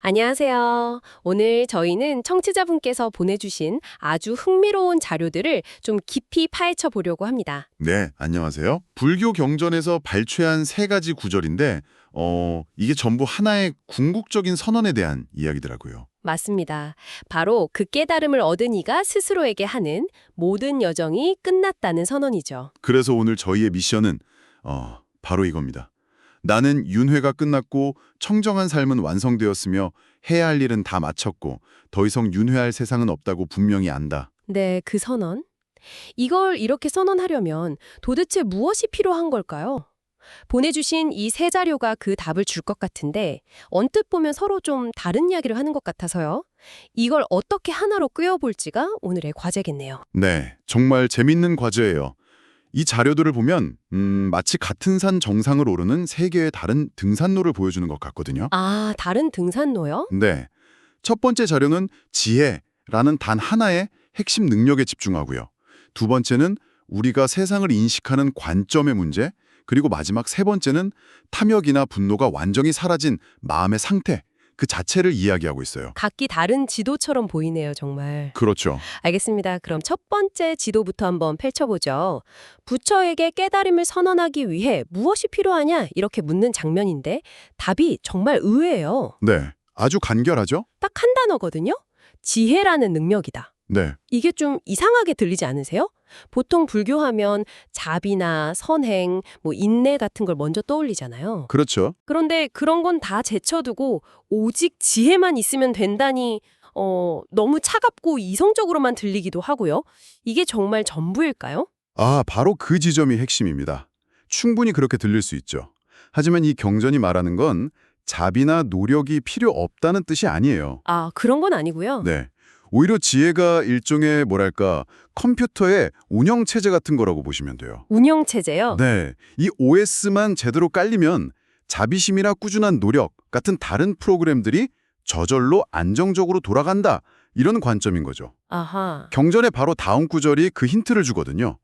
안녕하세요. 오늘 저희는 청취자분께서 보내주신 아주 흥미로운 자료들을 좀 깊이 파헤쳐 보려고 합니다. 네, 안녕하세요. 불교 경전에서 발췌한 세 가지 구절인데, 이게 전부 하나의 궁극적인 선언에 대한 이야기더라고요. 맞습니다. 바로 그 깨달음을 얻은 이가 스스로에게 하는 모든 여정이 끝났다는 선언이죠. 그래서 오늘 저희의 미션은, 바로 이겁니다. 나는 윤회가 끝났고 청정한 삶은 완성되었으며 해야 할 일은 다 마쳤고 더 이상 윤회할 세상은 없다고 분명히 안다. 네, 그 선언. 이걸 이렇게 선언하려면 도대체 무엇이 필요한 걸까요? 보내주신 이 세 자료가 그 답을 줄 것 같은데 언뜻 보면 서로 좀 다른 이야기를 하는 것 같아서요. 이걸 어떻게 하나로 꿰어볼지가 오늘의 과제겠네요. 네, 정말 재밌는 과제예요. 이 자료들을 보면 마치 같은 산 정상을 오르는 세 개의 다른 등산로를 보여주는 것 같거든요. 아, 다른 등산로요? 네. 첫 번째 자료는 지혜라는 단 하나의 핵심 능력에 집중하고요. 두 번째는 우리가 세상을 인식하는 관점의 문제, 그리고 마지막 세 번째는 탐욕이나 분노가 완전히 사라진 마음의 상태, 그 자체를 이야기하고 있어요. 각기 다른 지도처럼 보이네요, 정말. 그렇죠. 알겠습니다. 그럼 첫 번째 지도부터 한번 펼쳐보죠. 부처에게 깨달음을 선언하기 위해 무엇이 필요하냐? 이렇게 묻는 장면인데 답이 정말 의외예요. 네. 아주 간결하죠? 딱 한 단어거든요. 지혜라는 능력이다. 네. 이게 좀 이상하게 들리지 않으세요? 보통 불교하면 자비나 선행, 인내 같은 걸 먼저 떠올리잖아요. 그렇죠. 그런데 그런 건 다 제쳐두고 오직 지혜만 있으면 된다니 너무 차갑고 이성적으로만 들리기도 하고요. 이게 정말 전부일까요? 바로 그 지점이 핵심입니다. 충분히 그렇게 들릴 수 있죠. 하지만 이 경전이 말하는 건 자비나 노력이 필요 없다는 뜻이 아니에요. 아, 그런 건 아니고요. 네. 오히려 지혜가 일종의 컴퓨터의 운영체제 같은 거라고 보시면 돼요. 운영체제요? 네. 이 OS만 제대로 깔리면 자비심이나 꾸준한 노력 같은 다른 프로그램들이 저절로 안정적으로 돌아간다. 이런 관점인 거죠. 아하. 경전의 바로 다음 구절이 그 힌트를 주거든요.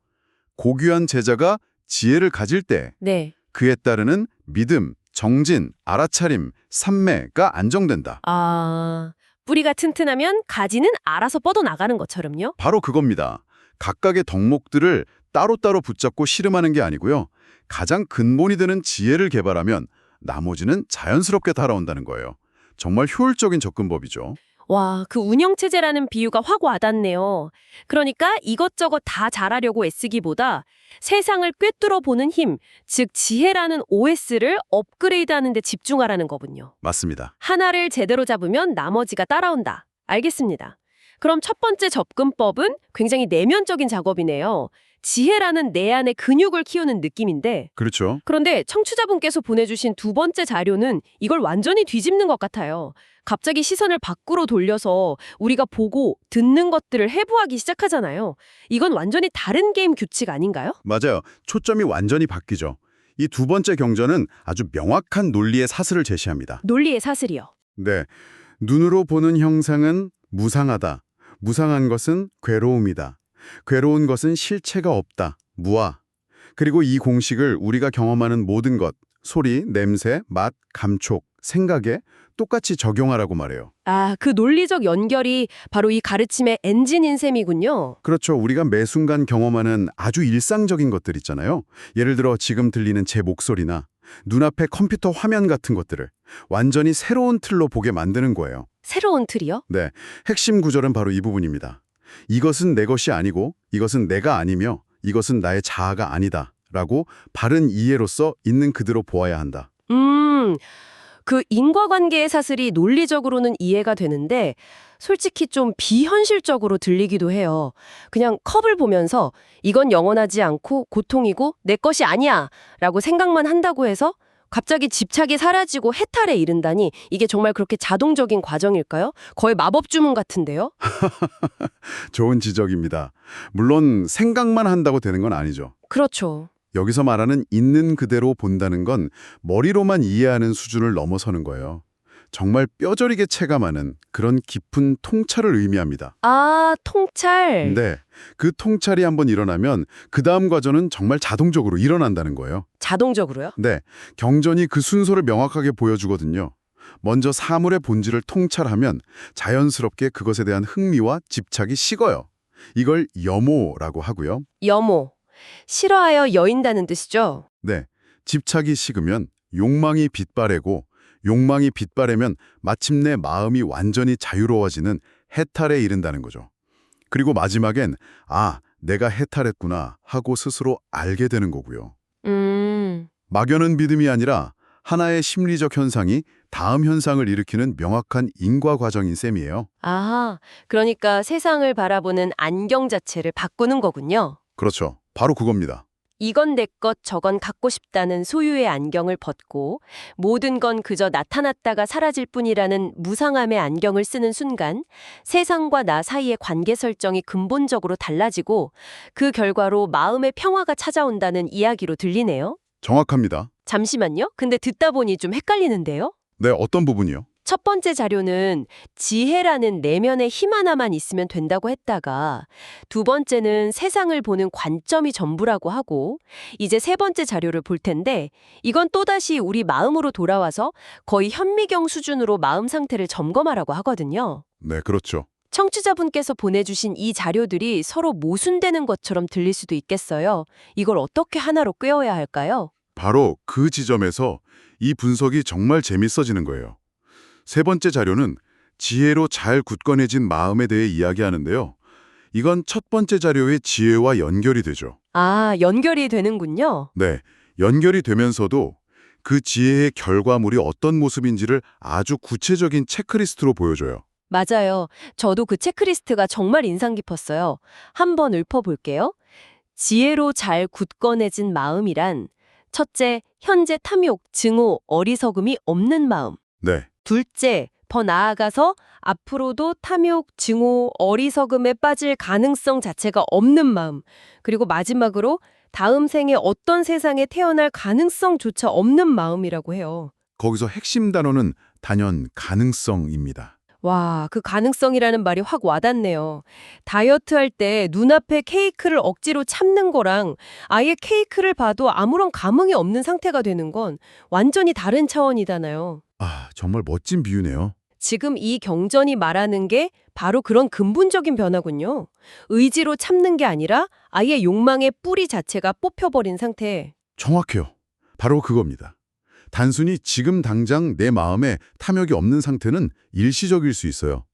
고귀한 제자가 지혜를 가질 때 네. 그에 따르는 믿음, 정진, 알아차림, 삼매가 안정된다. 아, 뿌리가 튼튼하면 가지는 알아서 뻗어나가는 것처럼요? 바로 그겁니다. 각각의 덕목들을 따로따로 붙잡고 씨름하는 게 아니고요. 가장 근본이 되는 지혜를 개발하면 나머지는 자연스럽게 따라온다는 거예요. 정말 효율적인 접근법이죠. 와, 그 운영체제라는 비유가 확 와닿네요. 그러니까 이것저것 다 잘하려고 애쓰기보다 세상을 꿰뚫어 보는 힘, 즉 지혜라는 OS를 업그레이드하는 데 집중하라는 거군요. 맞습니다. 하나를 제대로 잡으면 나머지가 따라온다. 알겠습니다. 그럼 첫 번째 접근법은 굉장히 내면적인 작업이네요. 지혜라는 내 안의 근육을 키우는 느낌인데 그렇죠. 그런데 청취자분께서 보내주신 두 번째 자료는 이걸 완전히 뒤집는 것 같아요. 갑자기 시선을 밖으로 돌려서 우리가 보고 듣는 것들을 해부하기 시작하잖아요. 이건 완전히 다른 게임 규칙 아닌가요? 맞아요. 초점이 완전히 바뀌죠. 이 두 번째 경전은 아주 명확한 논리의 사슬을 제시합니다. 논리의 사슬이요. 네. 눈으로 보는 형상은 무상하다. 무상한 것은 괴로움이다. 괴로운 것은 실체가 없다. 무아. 그리고 이 공식을 우리가 경험하는 모든 것, 소리, 냄새, 맛, 감촉, 생각에 똑같이 적용하라고 말해요. 아, 그 논리적 연결이 바로 이 가르침의 엔진인 셈이군요. 그렇죠. 우리가 매 순간 경험하는 아주 일상적인 것들 있잖아요. 예를 들어 지금 들리는 제 목소리나 눈앞의 컴퓨터 화면 같은 것들을 완전히 새로운 틀로 보게 만드는 거예요. 새로운 틀이요? 네, 핵심 구절은 바로 이 부분입니다. 이것은 내 것이 아니고 이것은 내가 아니며 이것은 나의 자아가 아니다 라고 바른 이해로서 있는 그대로 보아야 한다. 그 인과관계의 사슬이 논리적으로는 이해가 되는데 솔직히 좀 비현실적으로 들리기도 해요. 그냥 컵을 보면서 이건 영원하지 않고 고통이고 내 것이 아니야 라고 생각만 한다고 해서 갑자기 집착이 사라지고 해탈에 이른다니 이게 정말 그렇게 자동적인 과정일까요? 거의 마법 주문 같은데요? 좋은 지적입니다. 물론 생각만 한다고 되는 건 아니죠. 그렇죠. 여기서 말하는 있는 그대로 본다는 건 머리로만 이해하는 수준을 넘어서는 거예요. 정말 뼈저리게 체감하는 그런 깊은 통찰을 의미합니다. 아, 통찰. 네, 그 통찰이 한번 일어나면 그 다음 과정은 정말 자동적으로 일어난다는 거예요. 자동적으로요? 네, 경전이 그 순서를 명확하게 보여주거든요. 먼저 사물의 본질을 통찰하면 자연스럽게 그것에 대한 흥미와 집착이 식어요. 이걸 염오라고 하고요. 염오. 싫어하여 여인다는 뜻이죠? 네, 집착이 식으면 욕망이 빗바래고 욕망이 빗바래면 마침내 마음이 완전히 자유로워지는 해탈에 이른다는 거죠. 그리고 마지막엔 아, 내가 해탈했구나 하고 스스로 알게 되는 거고요. 막연한 믿음이 아니라 하나의 심리적 현상이 다음 현상을 일으키는 명확한 인과 과정인 셈이에요. 아, 그러니까 세상을 바라보는 안경 자체를 바꾸는 거군요. 그렇죠. 바로 그겁니다. 이건 내 것, 저건 갖고 싶다는 소유의 안경을 벗고 모든 건 그저 나타났다가 사라질 뿐이라는 무상함의 안경을 쓰는 순간 세상과 나 사이의 관계 설정이 근본적으로 달라지고 그 결과로 마음의 평화가 찾아온다는 이야기로 들리네요. 정확합니다. 잠시만요. 근데 듣다 보니 좀 헷갈리는데요. 네, 어떤 부분이요? 첫 번째 자료는 지혜라는 내면의 힘 하나만 있으면 된다고 했다가 두 번째는 세상을 보는 관점이 전부라고 하고 이제 세 번째 자료를 볼 텐데 이건 또다시 우리 마음으로 돌아와서 거의 현미경 수준으로 마음 상태를 점검하라고 하거든요. 네, 그렇죠. 청취자분께서 보내주신 이 자료들이 서로 모순되는 것처럼 들릴 수도 있겠어요. 이걸 어떻게 하나로 꿰어야 할까요? 바로 그 지점에서 이 분석이 정말 재밌어지는 거예요. 세 번째 자료는 지혜로 잘 굳건해진 마음에 대해 이야기하는데요. 이건 첫 번째 자료의 지혜와 연결이 되죠. 아, 연결이 되는군요. 네, 연결이 되면서도 그 지혜의 결과물이 어떤 모습인지를 아주 구체적인 체크리스트로 보여줘요. 맞아요. 저도 그 체크리스트가 정말 인상 깊었어요. 한번 읊어볼게요. 지혜로 잘 굳건해진 마음이란 첫째, 현재 탐욕, 증오, 어리석음이 없는 마음. 네, 둘째, 더 나아가서 앞으로도 탐욕, 증오, 어리석음에 빠질 가능성 자체가 없는 마음. 그리고 마지막으로 다음 생에 어떤 세상에 태어날 가능성조차 없는 마음이라고 해요. 거기서 핵심 단어는 단연 가능성입니다. 와, 그 가능성이라는 말이 확 와닿네요. 다이어트 할 때 눈앞에 케이크를 억지로 참는 거랑 아예 케이크를 봐도 아무런 감흥이 없는 상태가 되는 건 완전히 다른 차원이잖아요. 아, 정말 멋진 비유네요. 지금 이 경전이 말하는 게 바로 그런 근본적인 변화군요. 의지로 참는 게 아니라 아예 욕망의 뿌리 자체가 뽑혀버린 상태. 정확해요. 바로 그겁니다. 단순히 지금 당장 내 마음에 탐욕이 없는 상태는 일시적일 수 있어요.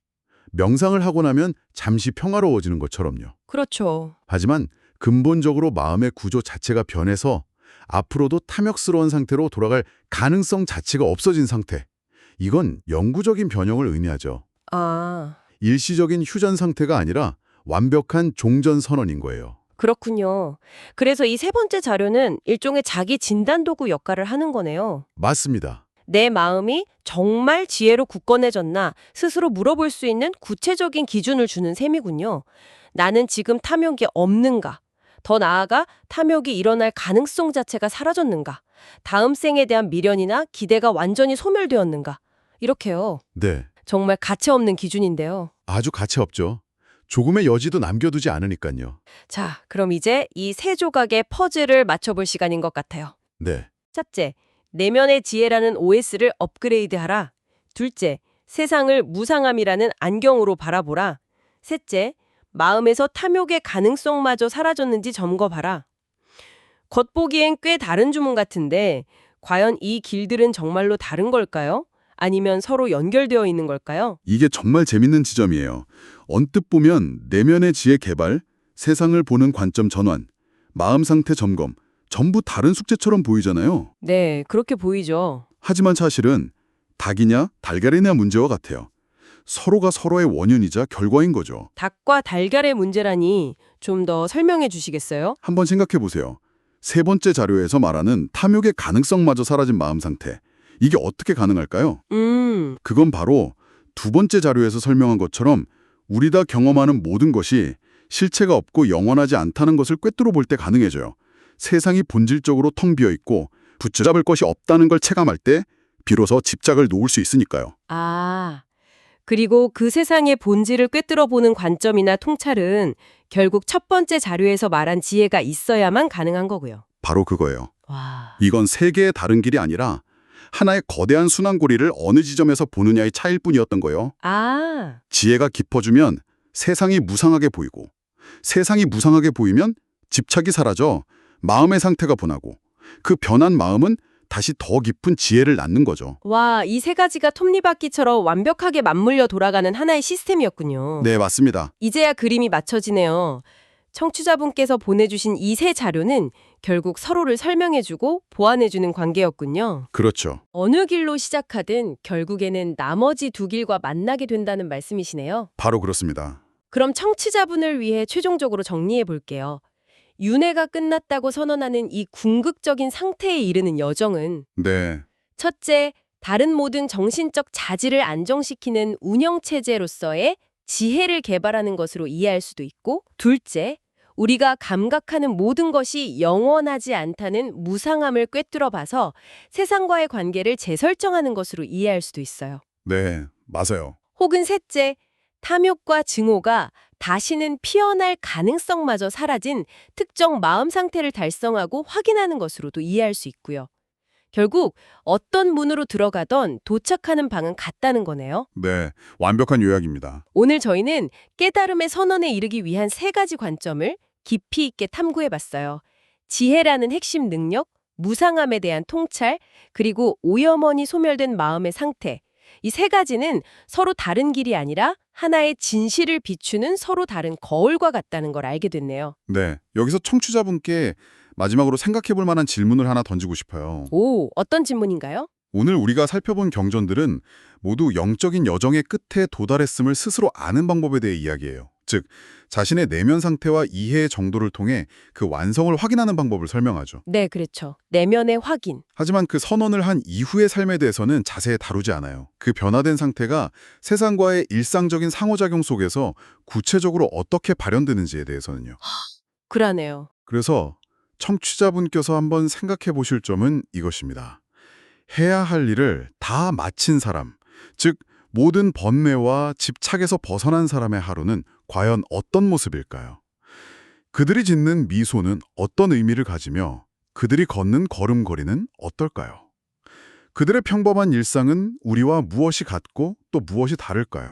명상을 하고 나면 잠시 평화로워지는 것처럼요. 그렇죠. 하지만 근본적으로 마음의 구조 자체가 변해서 앞으로도 탐욕스러운 상태로 돌아갈 가능성 자체가 없어진 상태. 이건 영구적인 변형을 의미하죠. 아, 일시적인 휴전 상태가 아니라 완벽한 종전 선언인 거예요. 그렇군요. 그래서 이 세 번째 자료는 일종의 자기 진단 도구 역할을 하는 거네요. 맞습니다. 내 마음이 정말 지혜로 굳건해졌나 스스로 물어볼 수 있는 구체적인 기준을 주는 셈이군요. 나는 지금 탐욕이 없는가? 더 나아가 탐욕이 일어날 가능성 자체가 사라졌는가? 다음 생에 대한 미련이나 기대가 완전히 소멸되었는가? 이렇게요. 네, 정말 가차없는 기준인데요. 아주 가치없죠. 조금의 여지도 남겨두지 않으니까요. 자, 그럼 이제 이 세 조각의 퍼즐을 맞춰볼 시간인 것 같아요. 네, 첫째, 내면의 지혜라는 OS를 업그레이드하라. 둘째, 세상을 무상함이라는 안경으로 바라보라. 셋째, 마음에서 탐욕의 가능성마저 사라졌는지 점검하라. 겉보기엔 꽤 다른 주문 같은데 과연 이 길들은 정말로 다른 걸까요? 아니면 서로 연결되어 있는 걸까요? 이게 정말 재밌는 지점이에요. 언뜻 보면 내면의 지혜 개발, 세상을 보는 관점 전환, 마음 상태 점검, 전부 다른 숙제처럼 보이잖아요. 네, 그렇게 보이죠. 하지만 사실은 닭이냐 달걀이냐 문제와 같아요. 서로가 서로의 원인이자 결과인 거죠. 닭과 달걀의 문제라니 좀 더 설명해 주시겠어요? 한번 생각해 보세요. 세 번째 자료에서 말하는 탐욕의 가능성마저 사라진 마음 상태. 이게 어떻게 가능할까요? 그건 바로 두 번째 자료에서 설명한 것처럼 우리 다 경험하는 모든 것이 실체가 없고 영원하지 않다는 것을 꿰뚫어 볼 때 가능해져요. 세상이 본질적으로 텅 비어 있고 붙잡을 것이 없다는 걸 체감할 때 비로소 집착을 놓을 수 있으니까요. 아, 그리고 그 세상의 본질을 꿰뚫어 보는 관점이나 통찰은 결국 첫 번째 자료에서 말한 지혜가 있어야만 가능한 거고요. 바로 그거예요. 와, 이건 세 개의 다른 길이 아니라 하나의 거대한 순환고리를 어느 지점에서 보느냐의 차이일 뿐이었던 거예요. 아, 지혜가 깊어지면 세상이 무상하게 보이고, 세상이 무상하게 보이면 집착이 사라져 마음의 상태가 변하고, 그 변한 마음은 다시 더 깊은 지혜를 낳는 거죠. 와, 이 세 가지가 톱니바퀴처럼 완벽하게 맞물려 돌아가는 하나의 시스템이었군요. 네, 맞습니다. 이제야 그림이 맞춰지네요. 청취자분께서 보내주신 이 세 자료는 결국 서로를 설명해주고 보완해주는 관계였군요. 그렇죠. 어느 길로 시작하든 결국에는 나머지 두 길과 만나게 된다는 말씀이시네요. 바로 그렇습니다. 그럼 청취자분을 위해 최종적으로 정리해 볼게요. 윤회가 끝났다고 선언하는 이 궁극적인 상태에 이르는 여정은 네, 첫째, 다른 모든 정신적 자질을 안정시키는 운영체제로서의 지혜를 개발하는 것으로 이해할 수도 있고, 둘째, 우리가 감각하는 모든 것이 영원하지 않다는 무상함을 꿰뚫어 봐서 세상과의 관계를 재설정하는 것으로 이해할 수도 있어요. 네, 맞아요. 혹은 셋째, 탐욕과 증오가 다시는 피어날 가능성마저 사라진 특정 마음 상태를 달성하고 확인하는 것으로도 이해할 수 있고요. 결국 어떤 문으로 들어가던 도착하는 방은 같다는 거네요. 네, 완벽한 요약입니다. 오늘 저희는 깨달음의 선언에 이르기 위한 세 가지 관점을 깊이 있게 탐구해봤어요. 지혜라는 핵심 능력, 무상함에 대한 통찰, 그리고 오염원이 소멸된 마음의 상태. 이 세 가지는 서로 다른 길이 아니라 하나의 진실을 비추는 서로 다른 거울과 같다는 걸 알게 됐네요. 네, 여기서 청취자분께 마지막으로 생각해 볼 만한 질문을 하나 던지고 싶어요. 오, 어떤 질문인가요? 오늘 우리가 살펴본 경전들은 모두 영적인 여정의 끝에 도달했음을 스스로 아는 방법에 대해 이야기해요. 즉, 자신의 내면 상태와 이해의 정도를 통해 그 완성을 확인하는 방법을 설명하죠. 네, 그렇죠. 내면의 확인. 하지만 그 선언을 한 이후의 삶에 대해서는 자세히 다루지 않아요. 그 변화된 상태가 세상과의 일상적인 상호작용 속에서 구체적으로 어떻게 발현되는지에 대해서는요. 그러네요. 그래서 청취자분께서 한번 생각해 보실 점은 이것입니다. 해야 할 일을 다 마친 사람, 즉 모든 번뇌와 집착에서 벗어난 사람의 하루는 과연 어떤 모습일까요? 그들이 짓는 미소는 어떤 의미를 가지며 그들이 걷는 걸음걸이는 어떨까요? 그들의 평범한 일상은 우리와 무엇이 같고 또 무엇이 다를까요?